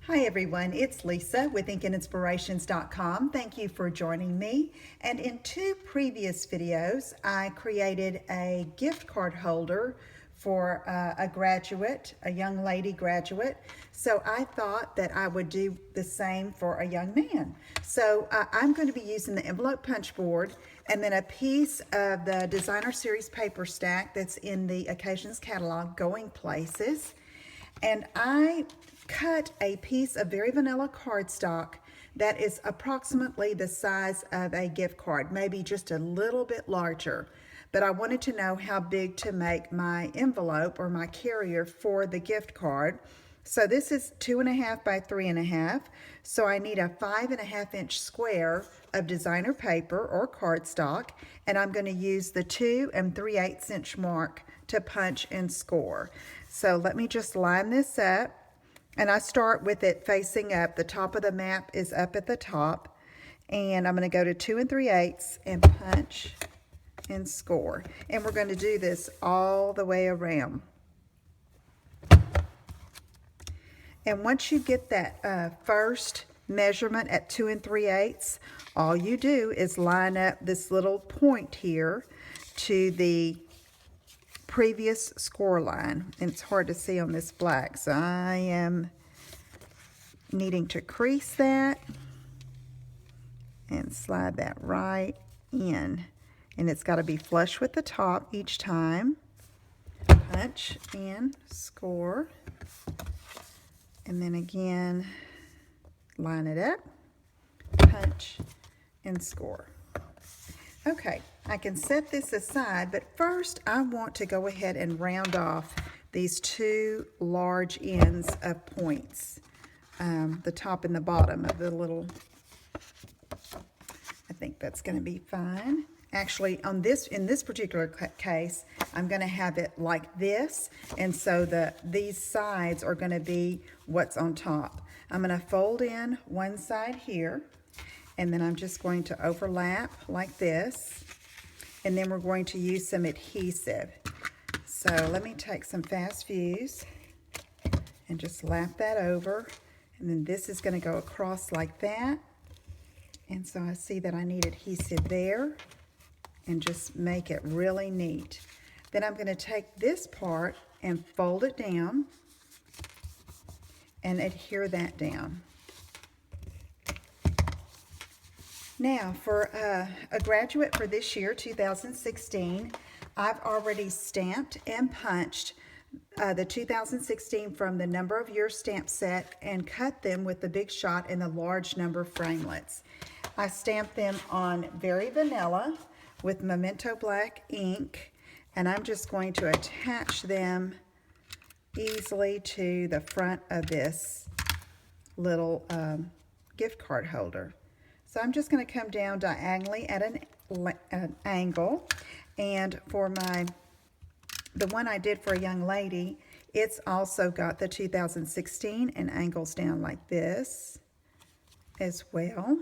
Hi everyone, it's Lisa with InkandInspirations.com. Thank you for joining me. And in two previous videos, I created a gift card holder for a graduate, a young lady graduate. So I thought that I would do the same for a young man. So I'm going to be using the envelope punch board and then a piece of the Designer Series paper stack that's in the Occasions catalog, Going Places. And I cut a piece of Very Vanilla cardstock that is approximately the size of a gift card, maybe just a little bit larger. But I wanted to know how big to make my envelope or my carrier for the gift card. So this is 2.5 by 3.5. So I need a 5.5 inch square of designer paper or cardstock, and I'm going to use the 2 3/8 inch mark to punch and score. So let me just line this up, and I start with it facing up. The top of the map is up at the top, and I'm going to go to 2 3/8 and punch and score. And we're going to do this all the way around. And once you get that first measurement at 2 3/8, all you do is line up this little point here to the previous score line. And it's hard to see on this black, so I am needing to crease that and slide that right in. And it's got to be flush with the top each time. Punch and score. And then again, line it up, punch, and score. Okay, I can set this aside, but first I want to go ahead and round off these two large ends of points, the top and the bottom of the little, I think that's going to be fine. Actually, in this particular case, I'm going to have it like this, and so these sides are going to be what's on top. I'm going to fold in one side here, and then I'm just going to overlap like this, and then we're going to use some adhesive. So let me take some Fast Fuse and just lap that over, and then this is going to go across like that. And so I see that I need adhesive there, and just make it really neat. Then I'm going to take this part and fold it down and adhere that down. Now for a graduate for this year, 2016, I've already stamped and punched the 2016 from the number of year stamp set and cut them with the Big Shot and the large number framelits. I stamped them on Very Vanilla with Memento Black ink, and I'm just going to attach them easily to the front of this little gift card holder. So I'm just going to come down diagonally at an angle, and for the one I did for a young lady, it's also got the 2016 and angles down like this as well.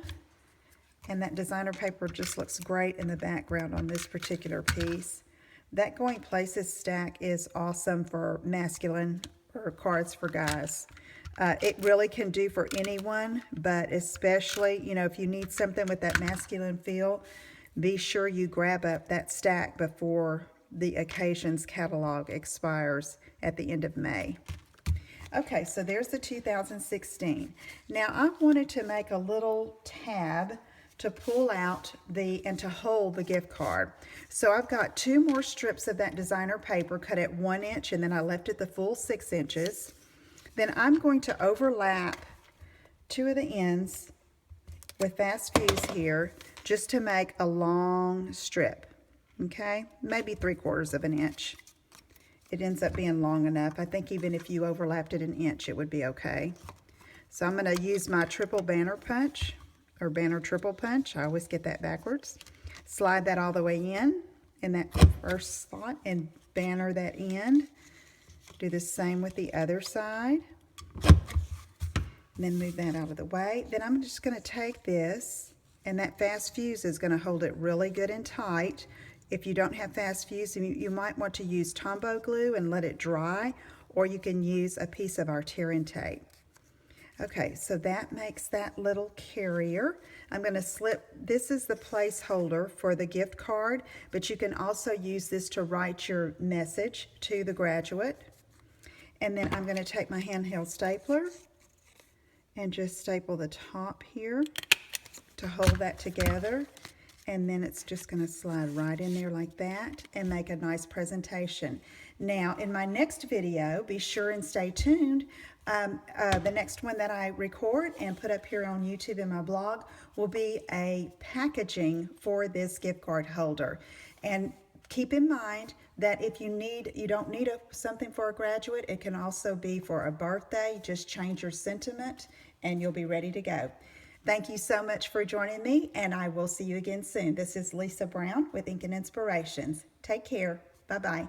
And that designer paper just looks great in the background on this particular piece. That Going Places stack is awesome for masculine or cards for guys. It really can do for anyone, but especially, you know, if you need something with that masculine feel, be sure you grab up that stack before the Occasions catalog expires at the end of May. Okay, so there's the 2016. Now I wanted to make a little tab to pull out and to hold the gift card. So I've got two more strips of that designer paper cut at 1 inch, and then I left it the full 6 inches. Then I'm going to overlap two of the ends with Fast Fuse here just to make a long strip, okay? Maybe 3/4 of an inch. It ends up being long enough. I think even if you overlapped it an inch, it would be okay. So I'm going to use my triple banner punch, or banner triple punch. I always get that backwards. Slide that all the way in that first spot, and banner that end. Do the same with the other side. And then move that out of the way. Then I'm just going to take this, and that Fast Fuse is going to hold it really good and tight. If you don't have Fast Fuse, you might want to use Tombow glue and let it dry, or you can use a piece of our tear and tape. Okay, so that makes that little carrier. I'm going to slip, this is the placeholder for the gift card, but you can also use this to write your message to the graduate. And then I'm going to take my handheld stapler and just staple the top here to hold that together. And then it's just going to slide right in there like that and make a nice presentation. Now, in my next video, be sure and stay tuned. The next one that I record and put up here on YouTube and my blog will be a packaging for this gift card holder. And keep in mind that if you don't need something for a graduate, it can also be for a birthday. Just change your sentiment and you'll be ready to go. Thank you so much for joining me, and I will see you again soon. This is Lisa Brown with Ink and Inspirations. Take care. Bye-bye.